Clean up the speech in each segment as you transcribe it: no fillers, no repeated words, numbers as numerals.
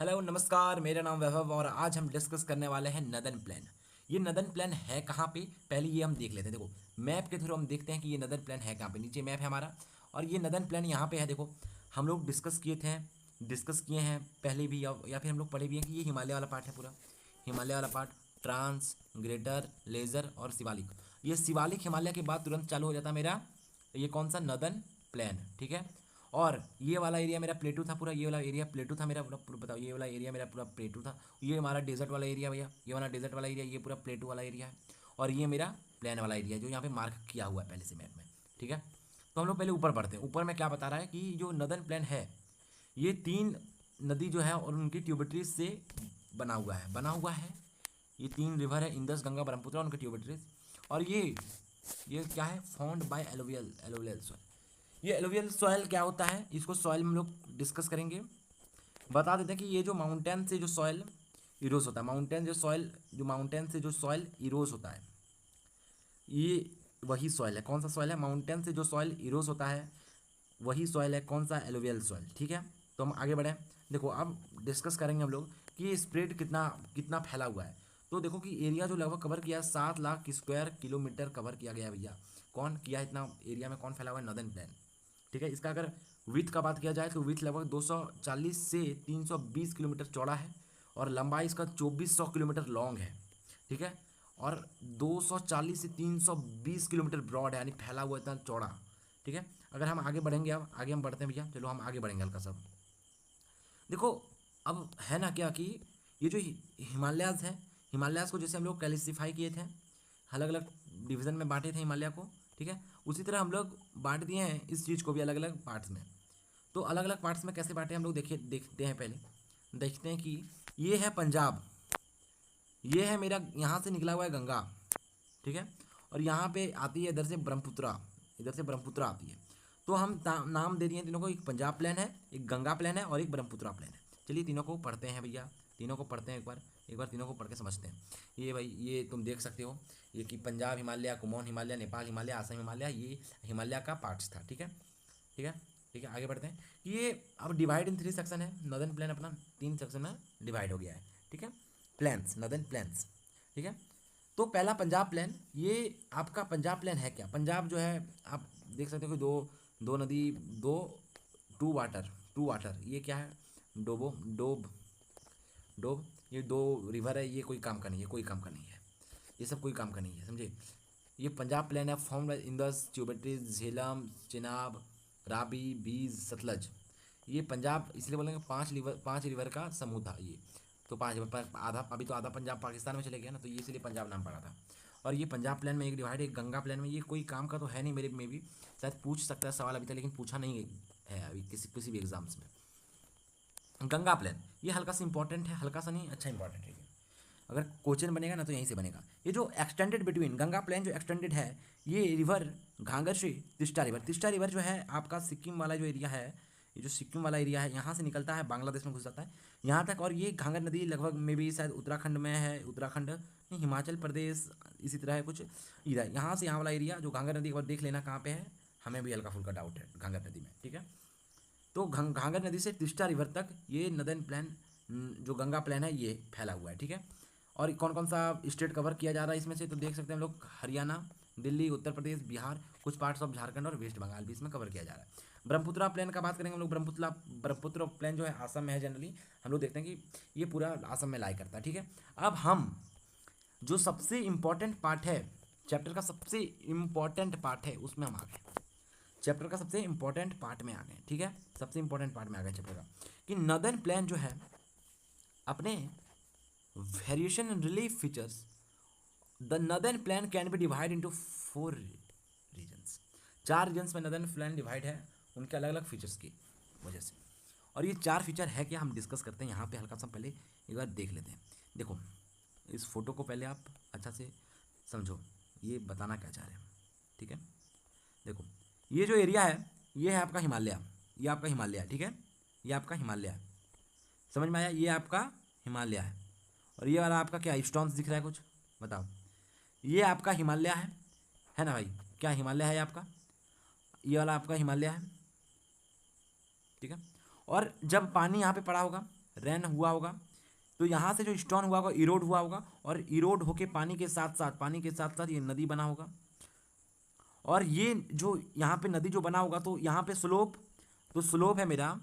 Hello नमस्कार, मेरा नाम वैभव और आज हम डिस्कस करने वाले हैं नदन प्लान। ये नदन प्लान है कहाँ पे, पहले ये हम देख लेते हैं। देखो, मैप के थ्रू हम देखते हैं कि ये नदन प्लान है कहाँ पे। नीचे मैप है हमारा और ये नदन प्लान यहाँ पे है। देखो, हम लोग डिस्कस किए हैं पहले भी, या फिर हम लोग पढ़े भी हैं कि ये हिमालय वाला पार्ट है पूरा। हिमालय वाला पार्ट, ट्रांस, ग्रेटर, लेज़र और शिवालिक। ये शिवालिक हिमालय के बाद तुरंत चालू हो जाता है मेरा ये कौन सा, नदन प्लान। ठीक है। और ये वाला एरिया मेरा प्लेटू था पूरा, ये वाला एरिया प्लेटू था मेरा पूरा बताओ, ये वाला एरिया मेरा पूरा प्लेटू था। ये हमारा डेजर्ट वाला एरिया भैया, ये वाला डेजर्ट वाला एरिया, ये पूरा प्लेटू वाला एरिया है। और ये मेरा प्लेन वाला एरिया है जो यहाँ पे मार्क किया हुआ है पहले से मैप में। ठीक है। तो हम लोग पहले ऊपर बढ़ते हैं। ऊपर में क्या बता रहा है कि जो नदन प्लेन है ये 3 नदी जो है और उनकी ट्यूबिटरीज से बना हुआ है। ये 3 रिवर है, इंदस, गंगा, ब्रह्मपुत्र, उनके ट्यूबिटरीज। और ये क्या है, फाउंड बाय एलोवियल सॉइल। ये एलोवियल सॉइल क्या होता है, इसको सॉइल में हम लोग डिस्कस करेंगे। बता देते हैं कि ये जो माउंटेन से जो सॉइल इरोज होता है, माउंटेन से जो सॉइल इरोज होता है, ये वही सॉइल है। कौन सा सॉइल है, माउंटेन से जो सॉइल इरोज होता है वही सॉइल है। कौन सा, एलोवियल सॉइल। ठीक है। तो हम आगे बढ़ें। देखो, अब डिस्कस करेंगे हम लोग कि ये स्प्रेड कितना कितना फैला हुआ है। तो देखो कि एरिया जो लगभग कवर किया है, 7 लाख स्क्वायर किलोमीटर कवर किया गया है भैया। कौन किया है इतना एरिया में, कौन फैला हुआ है, नदन प्लेन। ठीक है। इसका अगर विथ का बात किया जाए तो विथ लगभग 240 से 320 किलोमीटर चौड़ा है और लंबाई इसका 2400 किलोमीटर लॉन्ग है। ठीक है। और 240 से 320 किलोमीटर ब्रॉड है, यानी फैला हुआ इतना चौड़ा। ठीक है। अगर हम आगे बढ़ेंगे, अब आगे हम बढ़ते हैं भैया, चलो हम आगे बढ़ेंगे हल्का सा। देखो, अब है ना क्या कि ये जो हिमालयाज़ है, हिमालयाज़ को जैसे हम लोग क्लासिफाई किए थे, अलग अलग डिवीज़न में बांटे थे हिमालय को। ठीक है। उसी तरह हम लोग बांट दिए हैं इस चीज़ को भी अलग अलग पार्ट्स में। तो अलग अलग पार्ट्स में कैसे बांटे हम लोग देखते हैं। पहले देखते हैं कि ये है पंजाब, ये है मेरा यहाँ से निकला हुआ है गंगा। ठीक है। और यहाँ पे आती है इधर से ब्रह्मपुत्रा, इधर से ब्रह्मपुत्रा आती है। तो हम नाम दे दिए तीनों को, एक पंजाब प्लान है, एक गंगा प्लान है और एक ब्रह्मपुत्रा प्लान है। चलिए तीनों को पढ़ते हैं भैया, तीनों को पढ़ते हैं एक बार तीनों को पढ़ के समझते हैं। ये भाई, ये तुम देख सकते हो, ये कि पंजाब हिमालय, कुमाऊं हिमालय, नेपाल हिमालय, असम हिमालय, ये हिमालय का पार्ट्स था। ठीक है। ठीक है। ठीक है, आगे बढ़ते हैं। ये अब डिवाइड इन 3 सेक्शन है, नदन प्लान अपना 3 सेक्शन में डिवाइड हो गया है। ठीक है। Plans, northern plans. ठीक है। तो पहला पंजाब प्लान, ये आपका पंजाब प्लान है क्या, पंजाब जो है आप देख सकते हो कि दो दो नदी, दो टू वाटर, ये क्या है, डोबो डोब डोब, ये 2 रिवर है। ये कोई काम का नहीं है, कोई काम का नहीं है, ये सब कोई काम का नहीं है, समझे। ये पंजाब प्लान है, फॉर्म इंदस, ट्यूबरटीज, झेलम, चिनाब, राबी, बीज, सतलज। ये पंजाब इसलिए बोलेंगे 5 रिवर का समूह था ये। तो 5 आधा, अभी तो आधा पंजाब पाकिस्तान में चले गया ना, तो ये इसलिए पंजाब नाम पड़ा था। और ये पंजाब प्लान में एक डिवाइड, एक गंगा प्लान में। ये कोई काम का तो है नहीं मेरे में भी, शायद पूछ सकता है सवाल अभी तक, लेकिन पूछा नहीं है अभी किसी भी एग्जाम्स में। गंगा प्लान ये हल्का सा इंपॉर्टेंट है, हल्का सा नहीं, अच्छा इंपॉर्टेंट है ये। अगर क्वेश्चन बनेगा ना तो यहीं से बनेगा। ये जो एक्सटेंडेड बिटवीन, गंगा प्लेन जो एक्सटेंडेड है, ये रिवर घाघर से तिस्टा रिवर जो है आपका सिक्किम वाला जो एरिया है, ये जो सिक्किम वाला एरिया है यहाँ से निकलता है, बांग्लादेश में घुस जाता है यहाँ तक। और ये घाघर नदी लगभग में भी शायद उत्तराखंड में है, उत्तराखंड नहीं, हिमाचल प्रदेश, इसी तरह है कुछ इधर। यहाँ से यहाँ वाला एरिया जो घाघर नदी, एक बार देख लेना कहाँ पे है, हमें भी हल्का फुल्का डाउट है घाघर नदी में। ठीक है। तो घाघर नदी से तिस्टा रिवर तक ये नदन प्लान, जो गंगा प्लान है, ये फैला हुआ है। ठीक है। और कौन कौन सा स्टेट कवर किया जा रहा है इसमें से, तो देख सकते हैं हम लोग, हरियाणा, दिल्ली, उत्तर प्रदेश, बिहार, कुछ पार्ट्स ऑफ झारखंड और वेस्ट बंगाल भी इसमें कवर किया जा रहा है। ब्रह्मपुत्रा प्लान का बात करेंगे हम लोग, ब्रह्मपुत्र प्लान जो है आसम में है जनरली। हम लोग देखते हैं कि ये पूरा आसम में लाई करता है। ठीक है। अब हम जो सबसे इम्पोर्टेंट पार्ट है, चैप्टर का सबसे इम्पोर्टेंट पार्ट है, उसमें हम आ गए। चैप्टर का सबसे इंपॉर्टेंट पार्ट में आ गए। ठीक है। सबसे इंपॉर्टेंट पार्ट में आ गए चैप्टर का, कि नदन प्लान जो है अपने variation and relief features, the northern plain can be divide into 4 regions. 4 regions में नदन प्लान डिवाइड है, उनके अलग अलग फीचर्स की वजह से। और ये 4 फीचर है कि हम डिस्कस करते हैं यहाँ पे, हल्का सा पहले एक बार देख लेते हैं। देखो, इस फोटो को पहले आप अच्छा से समझो, ये बताना क्या चाह रहे हैं। ठीक है। देखो, ये जो एरिया है ये है आपका हिमालय, ये आपका हिमालय है। ठीक है। ये आपका हिमालय है, समझ में आया, ये आपका हिमालय है। और ये वाला आपका क्या स्टोन्स दिख रहा है कुछ, बताओ, ये आपका हिमालय है ना भाई, क्या हिमालय है ये आपका, ये वाला आपका हिमालय है। ठीक है। और जब पानी यहाँ पे पड़ा होगा, रेन हुआ होगा तो यहाँ से जो स्टोन हुआ होगा इरोड हुआ होगा, और इरोड होके पानी के साथ साथ ये नदी बना होगा। और ये जो यहाँ पे नदी जो बना होगा तो यहाँ पे स्लोप, तो स्लोप है मेरा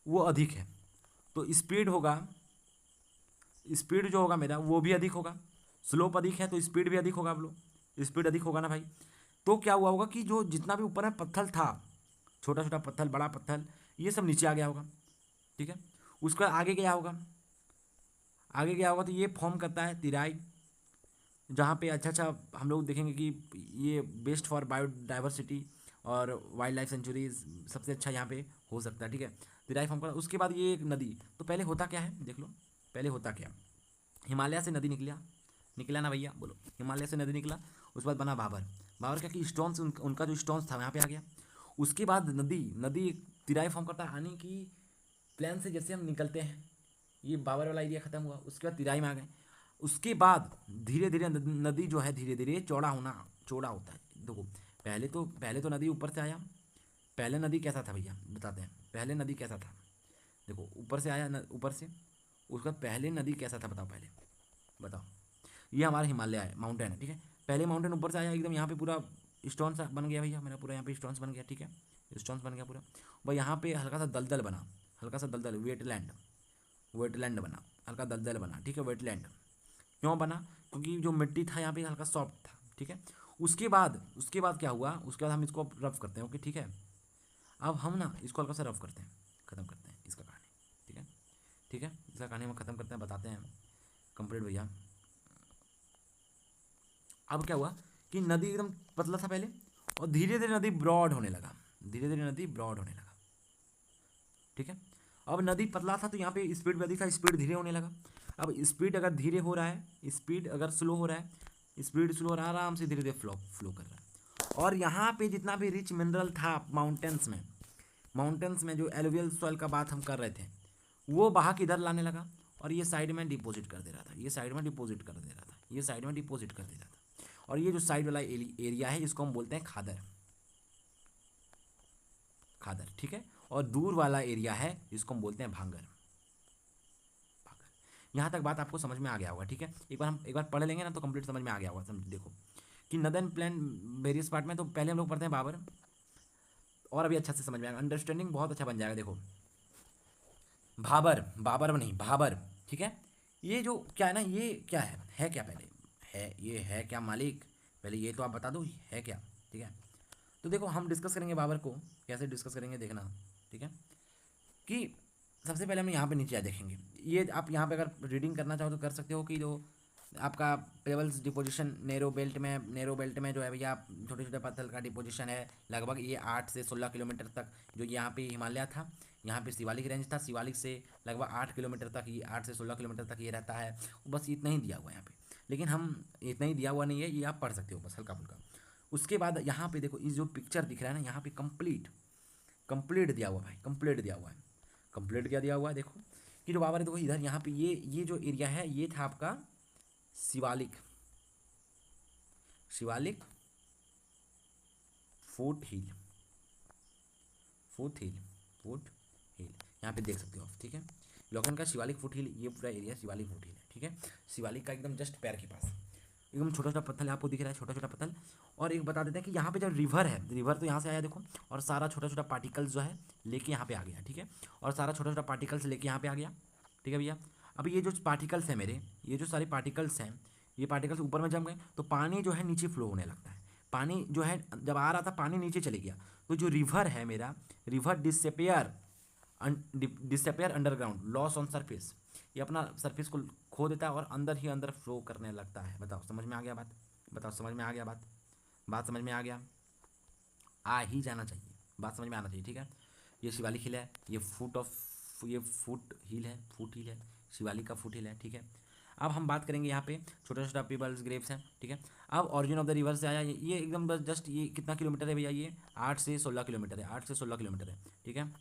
वो अधिक है, तो स्पीड होगा, स्पीड जो होगा मेरा वो भी अधिक होगा। स्लोप अधिक है तो स्पीड भी अधिक होगा, आप लोग स्पीड अधिक होगा ना भाई। तो क्या हुआ होगा कि जो जितना भी ऊपर में पत्थर था, छोटा छोटा पत्थर, बड़ा पत्थर, ये सब नीचे आ गया होगा, ठीक है। उसका आगे क्या होगा, आगे क्या होगा तो ये फॉर्म करता है तिराई, जहाँ पे अच्छा अच्छा हम लोग देखेंगे कि ये बेस्ट फॉर बायोडाइवर्सिटी और वाइल्ड लाइफ सेंचुरीज सबसे अच्छा यहाँ पे हो सकता है, ठीक है। तिराई फॉर्म कर, उसके बाद ये एक नदी, तो पहले होता क्या है देख लो, पहले होता क्या, हिमालय से नदी निकला, निकला ना भैया बोलो, हिमालय से नदी निकला, उसके बाद बना बाबर, बाबर क्या कि स्टोन्स उनका जो स्टोन्स था यहाँ पे आ गया। उसके बाद नदी, नदी तिराई फॉर्म करता है, यानी कि प्लेन से जैसे हम निकलते हैं, ये बाबर वाला एरिया खत्म हुआ, उसके बाद तिराई में आ गए। उसके बाद धीरे धीरे नदी जो है धीरे धीरे चौड़ा होता है। देखो पहले तो नदी ऊपर से आया, पहले नदी कैसा था भैया बताते हैं, पहले नदी कैसा था, देखो ऊपर से आया ऊपर से, उसका पहले नदी कैसा था बताओ, पहले बताओ। ये हमारा हिमालय है, माउंटेन है, ठीक है। पहले माउंटेन ऊपर से आया एकदम, यहाँ पे पूरा स्टोन सा बन गया भैया मेरा, पूरा यहाँ पे स्टोन्स बन गया, ठीक है, स्टोन्स बन गया पूरा। वह यहाँ पे हल्का सा दलदल बना, हल्का सा दलदल, वेटलैंड, वेटलैंड बना, हल्का दलदल बना, ठीक है, वेटलैंड क्यों बना, क्योंकि जो मिट्टी था यहाँ पे हल्का सॉफ्ट था, ठीक है। उसके बाद क्या हुआ, उसके बाद हम इसको रफ करते हैं, ओके ठीक है। अब हम ना इसको हल्का सा रफ करते हैं, ख़त्म करते हैं इसका कहानी, ठीक है, ठीक है, इसका कहानी हम ख़त्म करते हैं, बताते हैं कंप्लीट भैया। अब क्या हुआ कि नदी एकदम पतला था पहले, और धीरे धीरे नदी ब्रॉड होने लगा, धीरे धीरे नदी ब्रॉड होने लगा, ठीक है। अब नदी पतला था तो यहाँ पे स्पीड भी अधिक था, स्पीड धीरे होने लगा। अब स्पीड अगर धीरे हो रहा है, स्पीड अगर स्लो हो रहा है, स्पीड स्लो हो रहा है, आराम से धीरे धीरे फ्लो कर रहा है। और यहाँ पे जितना भी रिच मिनरल था माउंटेन्स में जो एलुवियल सॉइल का बात हम कर रहे थे, वो बहा के इधर लाने लगा, और ये साइड में डिपॉजिट कर दे रहा था, ये साइड में डिपॉजिट कर दे रहा था, ये साइड में डिपॉजिट कर दे रहा था। और ये जो साइड वाला एरिया है इसको हम बोलते हैं खादर, खादर, ठीक है। और दूर वाला एरिया है इसको हम बोलते हैं भांगर, भांगर। यहाँ तक बात आपको समझ में आ गया होगा, ठीक है। एक बार पढ़ लेंगे ना तो कंप्लीट समझ में आ गया होगा। समझ देखो कि नदन प्लान वेरियस पार्ट में, तो पहले हम लोग पढ़ते हैं बाबर, और अभी अच्छा से समझ में आएगा, अंडरस्टैंडिंग बहुत अच्छा बन जाएगा। देखो भाबर, बाबर में नहीं भाबर, ठीक है। ये जो क्या है ना, ये क्या है क्या पहले, है ये है क्या मालिक, पहले ये तो आप बता दो है क्या, ठीक है। तो देखो हम डिस्कस करेंगे बाबर को, कैसे डिस्कस करेंगे देखना, ठीक है। कि सबसे पहले हम यहाँ पे नीचे आ देखेंगे, ये आप यहाँ पे अगर रीडिंग करना चाहो तो कर सकते हो कि जो आपका पेबल्स डिपोजिशन नैरो बेल्ट में जो है भैया छोटे छोटे पत्थर का डिपोजिशन है, लगभग ये 8 से 16 किलोमीटर तक। जो यहाँ पे हिमालय था, यहाँ पे शिवालिक रेंज था, शिवालिक से लगभग 8 किलोमीटर तक, ये 8 से 16 किलोमीटर तक ये रहता है। बस इतना ही दिया हुआ है यहाँ पे, लेकिन हम इतना ही दिया हुआ नहीं है, ये आप पढ़ सकते हो बस हल्का फुल्का। उसके बाद यहाँ पे देखो, इस जो पिक्चर दिख रहा है ना यहाँ पे कंप्लीट, कंप्लीट दिया हुआ भाई, कंप्लीट दिया हुआ है। कंप्लीट क्या दिया हुआ है देखो, कि जो बाबर है देखो इधर यहाँ पे ये जो एरिया है ये था आपका शिवालिक, शिवालिक फुट हिल, फुट हिल, फुट हिल, यहाँ पे देख सकते हो आप, ठीक है। लोकन का शिवालिक फुट हिल, ये पूरा एरिया शिवालिक फुट हिल है, ठीक है। शिवालिक का एकदम जस्ट पैर के पास एकदम छोटा छोटा पत्थर आपको दिख रहा है, छोटा छोटा पत्थर। और एक बता देते हैं कि यहाँ पे जो रिवर है, रिवर तो यहाँ से आया देखो, और सारा छोटा छोटा पार्टिकल्स जो है लेके यहाँ पे आ गया, ठीक है। और सारा छोटा छोटा पार्टिकल्स लेके यहाँ पे आ गया, ठीक है भैया। अब ये जो पार्टिकल्स हैं मेरे, ये जो सारे पार्टिकल्स हैं, ये पार्टिकल्स ऊपर में जम गए तो पानी जो है नीचे फ्लो होने लगता है। पानी जो है जब आ रहा था पानी नीचे चले गया, तो जो रिवर है मेरा, river disappear underground, loss on surface, ये अपना सरफेस को खो देता है और अंदर ही अंदर फ्लो करने लगता है। बताओ समझ में आ गया बात, बताओ समझ में आ गया बात, बात समझ में आ गया, आ ही जाना चाहिए, बात समझ में आना चाहिए, ठीक है। ये शिवालिक हिल है, ये फुट हिल है, फुट हिल है, शिवालिक का फुट हिल है, ठीक है। अब हम बात करेंगे यहाँ पे छोटा छोटा पीबल्स ग्रेव्स हैं, ठीक है। अब ऑरिजिन ऑफ द रिवर से आया ये एकदम बस जस्ट ये कितना किलोमीटर है भैया, ये 8 से 16 किलोमीटर है, 8 से 16 किलोमीटर है, ठीक है,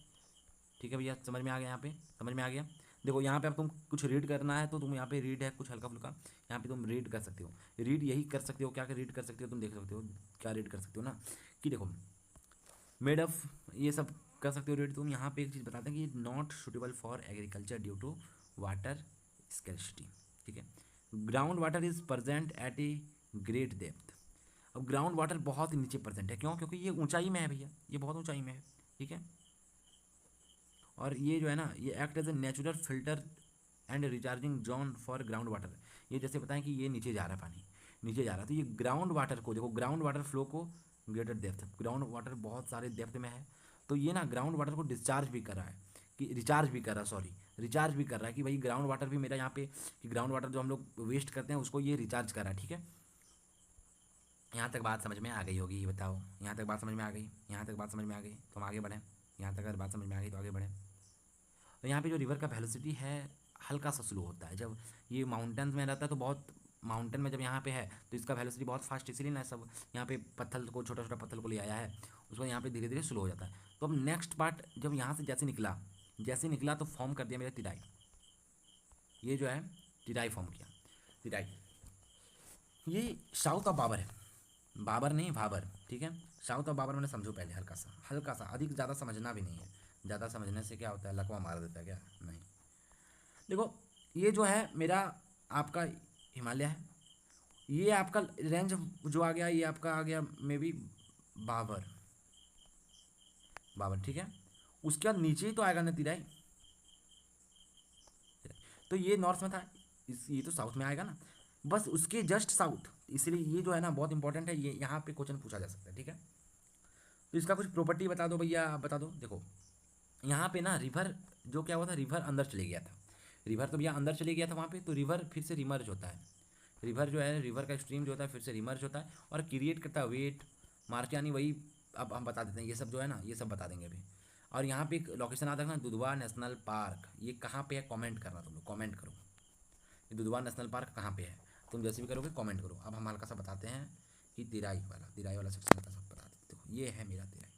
ठीक है भैया। समझ में आ गया, यहाँ पे समझ में आ गया। देखो यहाँ पे अब तुम कुछ रीड करना है तो तुम यहाँ पे रीड है कुछ हल्का फुल्का, यहाँ पे तुम रीड कर सकते हो, रीड यही कर सकते हो, क्या रीड कर सकते हो तुम देख सकते हो, क्या रीड कर सकते हो ना, कि देखो मेड ऑफ ये सब कर सकते हो रेट तुम। यहाँ पे एक चीज़ बताते हैं कि not suitable for agriculture due to water scarcity, ठीक है। Ground water is present at a great depth. अब ग्राउंड वाटर बहुत ही नीचे प्रेजेंट है, क्यों? क्योंकि ये ऊंचाई में है भैया, ये बहुत ऊंचाई में है, ठीक है। और ये जो है ना, ये act as a natural filter and recharging zone for ground water. ये जैसे बताएं कि ये नीचे जा रहा है, पानी नीचे जा रहा है, तो ये ग्राउंड वाटर को देखो, ग्राउंड वाटर फ्लो को ग्रेटर डेप्थ, ग्राउंड वाटर बहुत सारे डेप्थ में है, तो ये ना ग्राउंड वाटर को डिस्चार्ज भी कर रहा है, कि रिचार्ज भी कर रहा है, सॉरी रिचार्ज भी कर रहा है, कि भाई ग्राउंड वाटर भी मेरा यहाँ पे, कि ग्राउंड वाटर जो हम लोग वेस्ट करते हैं उसको ये रिचार्ज कर रहा है, ठीक है। यहाँ तक बात समझ में आ गई होगी, ये बताओ, यहाँ तक बात समझ में आ गई? यहाँ तक बात समझ में आ गई तो हम आगे बढ़ें। यहाँ तक अगर बात समझ में आ गई तो आगे बढ़ें। तो यहाँ पे जो रिवर का वेलोसिटी है हल्का सा स्लो होता है, जब ये माउंटेन्स में रहता है तो बहुत, माउंटेन में जब यहाँ पे है तो इसका वेलोसिटी बहुत फास्ट, इसीलिए ना सब यहाँ पे पत्थर को, छोटा छोटा पत्थर को ले आया है, उसको यहाँ पे धीरे धीरे स्लो हो जाता है। तो अब नेक्स्ट पार्ट, जब यहाँ से जैसे निकला तो फॉर्म कर दिया मेरा तिराई, ये जो है तिराई फॉर्म किया, तिराई। ये साउथ ऑफ बाबर है, बाबर नहीं भाबर, ठीक है। साउथ ऑफ बाबर मैंने समझो पहले, हल्का सा, अधिक ज़्यादा समझना भी नहीं है, ज़्यादा समझने से क्या होता है, लकवा मार देता है क्या, नहीं। देखो ये जो है मेरा आपका हिमालय है, ये आपका रेंज जो आ गया, ये आपका आ गया मे बी बाबर, ठीक है। उसके बाद नीचे ही तो आएगा ना तिराई, तो ये नॉर्थ में था, ये तो साउथ में आएगा ना, बस उसके जस्ट साउथ, इसलिए ये जो है ना बहुत इंपॉर्टेंट है, ये यहाँ पे क्वेश्चन पूछा जा सकता है, ठीक है। तो इसका कुछ प्रॉपर्टी बता दो भैया, बता दो। देखो यहाँ पे ना रिवर जो क्या हुआ था, रिवर अंदर चले गया था, रिवर तो भैया अंदर चले गया था वहाँ पे, तो रिवर फिर से रिमर्ज होता है, रिवर जो है, रिवर का स्ट्रीम जो होता है फिर से रिमर्ज होता है और क्रिएट करता है वेट मार्च, यानी वही अब हम बता देते हैं, ये सब जो है ना ये सब बता देंगे अभी। और यहाँ पे एक लोकेशन आता है ना, दुधवा नेशनल पार्क, ये कहाँ पे है कमेंट करना, तुम लोग कमेंट करो, ये दुधवा नेशनल पार्क कहाँ पे है, तुम जैसे भी करोगे कमेंट करो। अब हम हल्का सा बताते हैं कि तिराई वाला सेक्शन का सब बता देते। देखो ये है मेरा तिराई,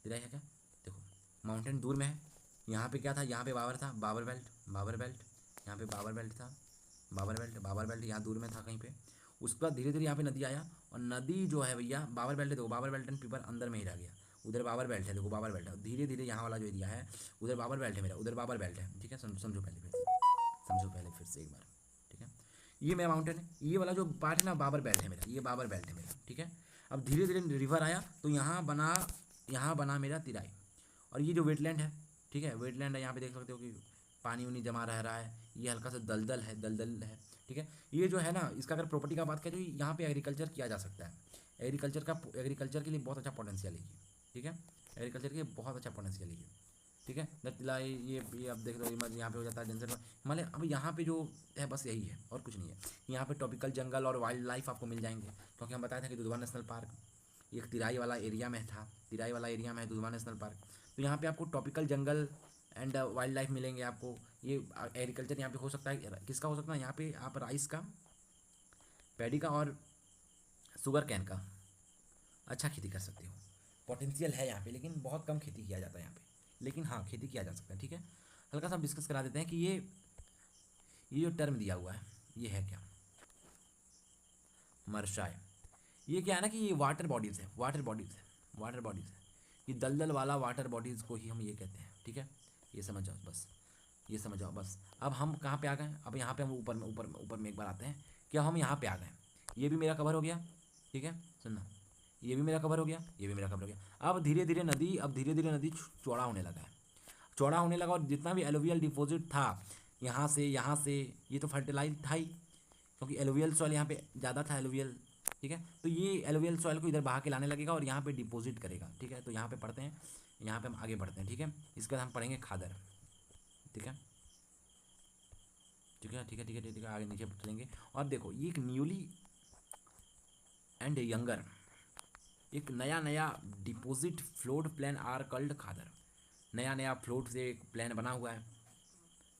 तिराई है क्या, देखो माउंटेन दूर में है, यहाँ पे क्या था, यहाँ पे बाबर था, बाबर बेल्ट, यहाँ पे बाबर बेल्ट था, बाबर बेल्ट यहाँ दूर में था कहीं पे। उसके बाद धीरे धीरे यहाँ पे नदी आया, और नदी जो है भैया, बाबर बेल्ट है, देखो बाबर बेल्ट एंड पीपर अंदर में ही रह गया, उधर बाबर बेल्ट है, देखो बाबर बेल्ट है, धीरे धीरे यहाँ वाला जो एरिया है उधर बाबर बेल्ट है मेरा, उधर बाबर बेल्ट है, ठीक है। समझो पहले फिर से एक बार, ठीक है। ये मेरा माउंटेन है, ये वाला जो पार्ट है ना बाबर बेल्ट है मेरा, ये बाबर बेल्ट है मेरा, ठीक है। अब धीरे धीरे रिवर आया तो यहाँ बना मेरा तिराई, और ये जो वेटलैंड है, ठीक है, वेटलैंड है, यहाँ पे देख सकते हो कि पानी उनी जमा रह रहा है, ये हल्का सा दलदल है, ठीक है। ये जो है ना, इसका अगर प्रॉपर्टी का बात करें तो यहाँ पे एग्रीकल्चर किया जा सकता है, एग्रीकल्चर के लिए बहुत अच्छा पोटेंशियल है ये, ठीक है, एग्रीकल्चर के लिए बहुत अच्छा पोटेंशियल है ये, ठीक है। दतिलाई ये अब देख लो इमर्ज यहाँ पे हो जाता है डेंसर हिमालय। अब यहाँ पे जो है बस यही है और कुछ नहीं है, यहाँ पे टॉपिकल जंगल और वाइल्ड लाइफ आपको मिल जाएंगे, क्योंकि हम बताया था कि दुधवा नेशनल पार्क एक तिराई वाला एरिया में था, तिराई वाला एरिया में है दुधवा नेशनल पार्क, तो यहाँ पे आपको topical jungle and wild life मिलेंगे आपको। ये एग्रीकल्चर यहाँ पे हो सकता है, किसका हो सकता है, यहाँ पे आप राइस का, पैडी का और शुगर कैन का अच्छा खेती कर सकते हो, पोटेंशियल है यहाँ पे, लेकिन बहुत कम खेती किया जाता है यहाँ पे, लेकिन हाँ खेती किया जा सकता है, ठीक है। हल्का सा डिस्कस करा देते हैं कि ये जो टर्म दिया हुआ है ये है क्या, मरसाय, ये क्या है ना कि ये वाटर बॉडीज़ है, ये दलदल वाला वाटर बॉडीज़ को ही हम ये कहते हैं, ठीक है। ये समझ जाओ बस। अब हम कहाँ पे आ गए, अब यहाँ पे हम ऊपर में एक बार आते हैं कि हम यहाँ पे आ गए, ये भी मेरा कवर हो गया, ठीक है, सुनना, ये भी मेरा कवर हो गया, अब धीरे धीरे नदी चौड़ा होने लगा है, और जितना भी एलुवियल डिपॉजिट था यहाँ से ये तो फर्टिलाइज था ही, क्योंकि एलुवियल सॉइल यहाँ पे ज़्यादा था, एलुवियल, ठीक है। तो ये एलुवियल सॉइल को इधर बहा के लाने लगेगा और यहाँ पे डिपॉजिट करेगा, ठीक है। तो यहाँ पे पढ़ते हैं, यहाँ पे हम आगे बढ़ते हैं, ठीक है। इसके बाद हम पढ़ेंगे खादर, ठीक है, आगे नीचे चलेंगे। और देखो ये एक न्यूली एंड यंगर, एक नया deposit float plan are called Khadar, नया फ्लोट से एक प्लान बना हुआ है,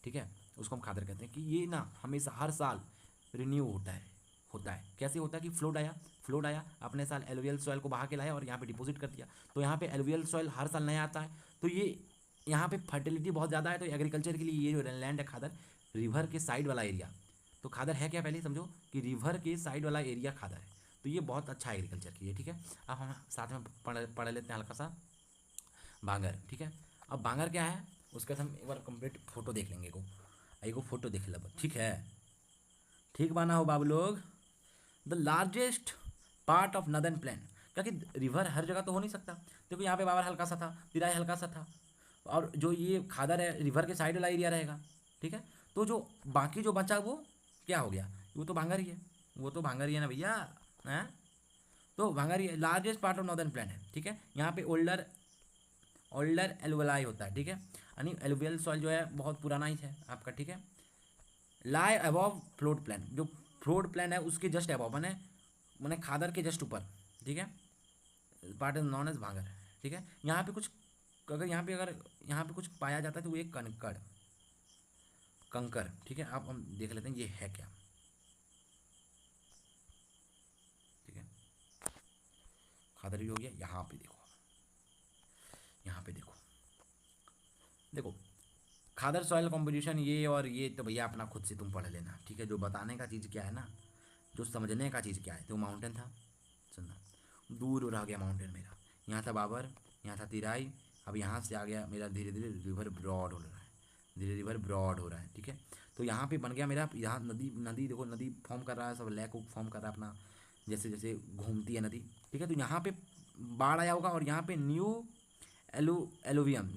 ठीक है, उसको हम खादर कहते हैं। कि ये ना हमेशा हर साल रिन्यू होता है। कैसे होता है कि फ्लोट आया अपने साल एलुवियल सॉइल को बहा के लाया और यहाँ पे डिपॉजिट कर दिया, तो यहाँ पे एलुवियल सॉइल हर साल नया आता है, तो ये यहाँ पे फर्टिलिटी बहुत ज़्यादा है, तो एग्रीकल्चर के लिए ये जो लैंड है खादर, रिवर के साइड वाला एरिया, तो खादर है क्या, पहले समझो कि रिवर के साइड वाला एरिया खादर है, तो ये बहुत अच्छा एग्रीकल्चर के लिए, ठीक है। अब हम साथ में पढ़ लेते हैं हल्का सा भांगर, ठीक है। अब भांगर क्या है उसका हम एक बार कंप्लीट फोटो देख लेंगे। एगो फोटो देख लब, ठीक है। ठीक माना हो बाबू लोग। The largest part of northern plain, क्योंकि रिवर हर जगह तो हो नहीं सकता। देखो यहाँ पे बाबर हल्का सा था, तिराई हल्का सा था, और जो ये खादर है रिवर के साइड वाला एरिया रहेगा, ठीक है। तो जो बाकी जो बचा वो क्या हो गया, वो तो भांगर ही है, वो तो भांगर ही है ना भैया, हैं। तो भांगर ही है, largest part of northern plain है, ठीक है। यहाँ पे ओल्डर ओल्डर एलुवलाई होता है, ठीक है, यानी एलुवियल सॉइल जो है बहुत पुराना ही है आपका, ठीक है। लाई अबव फ्लोट प्लान, जो फ्लोट प्लान है उसके जस्ट अबव मैंने खादर के जस्ट ऊपर, ठीक है। पार्ट इज नॉन एज भांगर, ठीक है। यहाँ पे कुछ अगर यहाँ पे कुछ पाया जाता है तो वो एक कंकर, ठीक है। आप हम देख लेते हैं ये है क्या, ठीक है। खादर भी हो गया। यहाँ पे देखो, यहाँ पे देखो, देखो खादर सॉइल कॉम्पोजिशन ये और ये तो भैया अपना खुद से तुम पढ़ लेना, ठीक है। जो बताने का चीज़ क्या है ना, जो समझने का चीज़ क्या है, तो माउंटेन था, सुनना, दूर रह गया माउंटेन मेरा, यहाँ था बाबर, यहाँ था तिराई, अब यहाँ से आ गया मेरा धीरे धीरे रिवर ब्रॉड हो रहा है, धीरे रिवर ब्रॉड हो रहा है, ठीक है। तो यहाँ पे बन गया मेरा, यहाँ नदी नदी देखो, नदी फॉर्म कर रहा है, सब लैक को फॉर्म कर रहा है अपना, जैसे जैसे घूमती है नदी, ठीक है। तो यहाँ पे बाढ़ आया होगा और यहाँ पे न्यू एलुवियम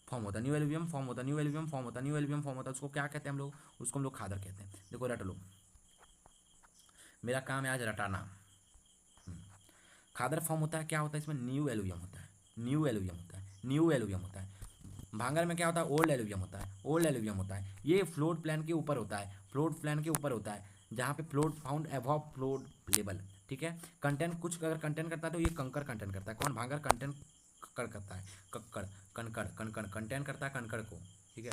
फॉर्म होता है, न्यू एलुवियम फॉर्म होता है, न्यू एलुवियम फॉर्म होता है, न्यू एलुवियम फॉर्म होता है। उसको क्या कहते हैं हम लोग, उसको हम लोग खादर कहते हैं। देखो रट लो, मेरा काम है आज रटाना। खादर फॉर्म होता है, क्या होता है इसमें, न्यू एलुवियम होता है, न्यू एलुवियम होता है, न्यू एलुवियम होता है। भांगर में क्या होता है, ओल्ड एलुवियम होता है, ओल्ड एलुवियम होता है। ये फ्लोट प्लान के ऊपर होता है, फ्लोट प्लान के ऊपर होता है, जहाँ पे float found above float level, ठीक है। कंटेंट कुछ अगर कंटेंट करता है तो ये कंकर कंटेंट करता है। कौन, भांगर कंटेंट कक्कड़ करता है, कक्कड़ कनकड़ कनकड़ कंटेंट करता है कनकड़ को, ठीक है,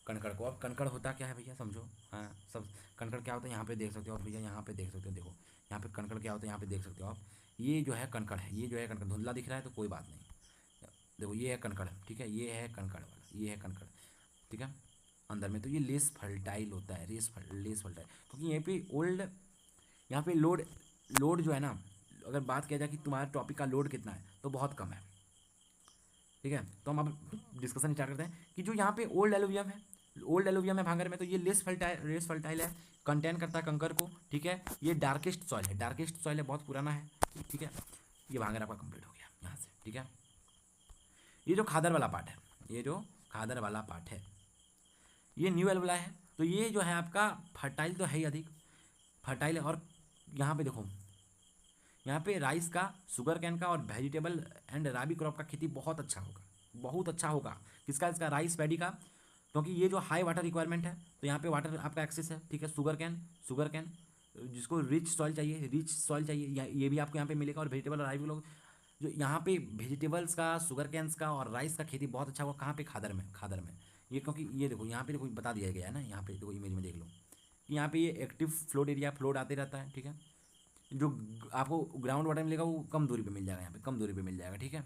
कनकड़ को। अब कनकड़ होता क्या है भैया समझो, हाँ सब। कनकड़ क्या होता है यहाँ पे देख सकते हो आप भैया, यहाँ पे देख सकते हो, देखो यहाँ पे कनकड़ क्या होता है यहाँ पे देख सकते हो आप। ये जो है कनकड़ है, ये जो है कनकड़, धुंधला दिख रहा है तो कोई बात नहीं, देखो ये है कनकड़, ठीक है, ये है कनकड़ वाला, ये है कनकड़, ठीक है। अंदर में तो ये लेस फर्टाइल होता है, लेस फर्टाइल, क्योंकि यहाँ पे ओल्ड, यहाँ पे लोड लोड जो है ना, अगर बात किया जाए कि तुम्हारे टॉपिक का लोड कितना है तो बहुत कम है, ठीक है। तो हम अब डिस्कशन स्टार्ट करते हैं कि जो यहाँ पे ओल्ड एलुवियम है भांगर में, तो ये लेस फर्टाइल है, कंटेन करता है कंकर को, ठीक है। ये डार्केस्ट सॉइल है, बहुत पुराना है, ठीक है। ये भांगर आपका कंप्लीट हो गया यहाँ से, ठीक है। ये जो खादर वाला पार्ट है, ये जो खादर वाला पार्ट है, ये न्यू एलुविया है। तो ये जो है आपका फर्टाइल तो है ही, अधिक फर्टाइल है। और यहाँ पे देखो, यहाँ पे राइस का, शुगर कैन का और वेजिटेबल एंड राबी क्रॉप का खेती बहुत अच्छा होगा, बहुत अच्छा होगा। किसका, इसका राइस पैडी का, क्योंकि ये जो हाई वाटर रिक्वायरमेंट है तो यहाँ पे वाटर आपका एक्सेस है, ठीक है। शुगर कैन जिसको रिच सॉइल चाहिए, ये भी आपको यहाँ पे मिलेगा। और वेजिटेबल और राबी लोग, जो यहाँ पे वेजिटेबल्स का, शुगर कैंस का और राइस का खेती बहुत अच्छा हुआ। कहाँ पे, खादर में ये, क्योंकि ये देखो यहाँ पे देखो बता दिया गया है ना, यहाँ पे देखो इमेज में देख लो कि यहाँ पे ये एक्टिव फ्लोड एरिया, फ्लोड आते रहता है, ठीक है। जो आपको ग्राउंड वाटर मिलेगा वो कम दूरी पे मिल जाएगा, यहाँ पे कम दूरी पे मिल जाएगा, ठीक है,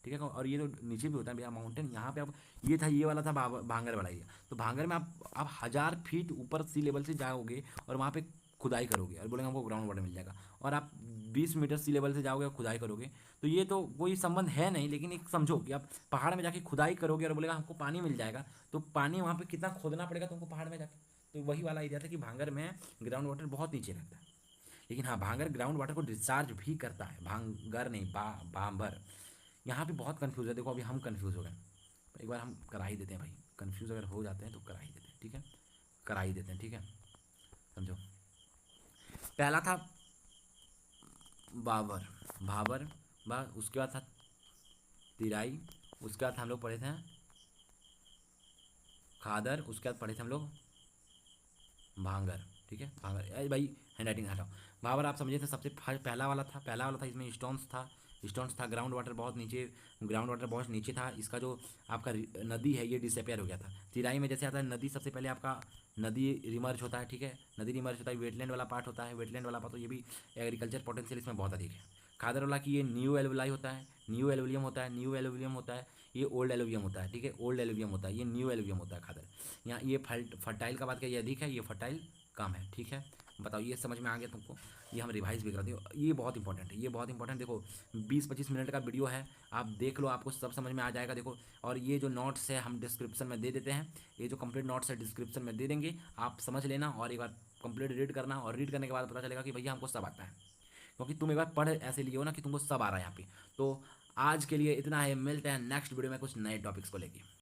ठीक है। और ये जो नीचे भी होता है भैया माउंटेन, यहाँ पे आप, ये था, ये वाला था भांगर वाला एरिया। तो भांगर में आप 1000 फीट ऊपर सी लेवल से जाओगे और वहाँ पे खुदाई करोगे और बोलेंगे हमको ग्राउंड वाटर मिल जाएगा। और आप 20 मीटर सी लेवल से जाओगे और खुदाई करोगे, तो ये तो कोई संबंध है नहीं, लेकिन एक समझो कि आप पहाड़ में जाके खुदाई करोगे और बोलेगा हमको पानी मिल जाएगा, तो पानी वहाँ पे कितना खोदना पड़ेगा तुमको पहाड़ में जाके। तो वही वाला एरिया था कि भांगर में ग्राउंड वाटर बहुत नीचे रहता है। लेकिन हाँ, भांगर ग्राउंड वाटर को डिस्चार्ज भी करता है, भांगर नहीं, भांबर। यहाँ पे बहुत कन्फ्यूज है, देखो अभी हम कन्फ्यूज हो गए, एक बार हम करा ही देते हैं भाई, कन्फ्यूज अगर हो जाते हैं तो करा ही देते हैं, ठीक है, करा ही देते हैं, ठीक है। समझो, पहला था बाबर, भाबर, उसके बाद था तिराई, उसके बाद हम लोग पढ़े थे खादर, उसके बाद पढ़े थे हम लोग भांगर, ठीक है। भांगर, अरे भाई हैंड राइटिंग हटाओ। भाबर आप समझे थे, सबसे पहला वाला था, इसमें स्टोन्स था, ग्राउंड वाटर बहुत नीचे था। इसका जो आपका नदी है ये डिसअपेयर हो गया था। तिराई में जैसे आता है नदी, सबसे पहले आपका नदी रिमर्ज होता है, ठीक है, नदी रिमर्ज होता है, वेटलैंड वाला पार्ट होता है, तो ये भी एग्रीकल्चर पोटेंशियल इसमें बहुत अधिक है। खादर वाला की ये न्यू एलुविलाई होता है, न्यू एलुवियम होता है, ये ओल्ड एलुवियम होता है, ठीक है, ओल्ड एलुवियम होता है, ये न्यू एलुवियम होता है खादर। यहाँ ये फर्टाइल का बात किया, ये अधिक है, ये फर्टाइल कम है, ठीक है। बताओ ये समझ में आ गया तुमको? ये हम रिवाइज भी करते हैं, ये बहुत इंपॉर्टेंट है, ये बहुत इंपॉर्टेंट। देखो 20-25 मिनट का वीडियो है, आप देख लो, आपको सब समझ में आ जाएगा। देखो, और ये जो नोट्स है हम डिस्क्रिप्शन में दे देते हैं, ये जो कंप्लीट नोट्स है डिस्क्रिप्शन में दे देंगे, आप समझ लेना और एक बार कंप्लीट रीड करना, और रीड करने के बाद पता चलेगा कि भैया हमको सब आता है, क्योंकि तुम एक बार पढ़ ऐसे लिए हो ना कि तुमको सब आ रहा है यहाँ पे। तो आज के लिए इतना है, मिलते हैं नेक्स्ट वीडियो में कुछ नए टॉपिक्स को लेके।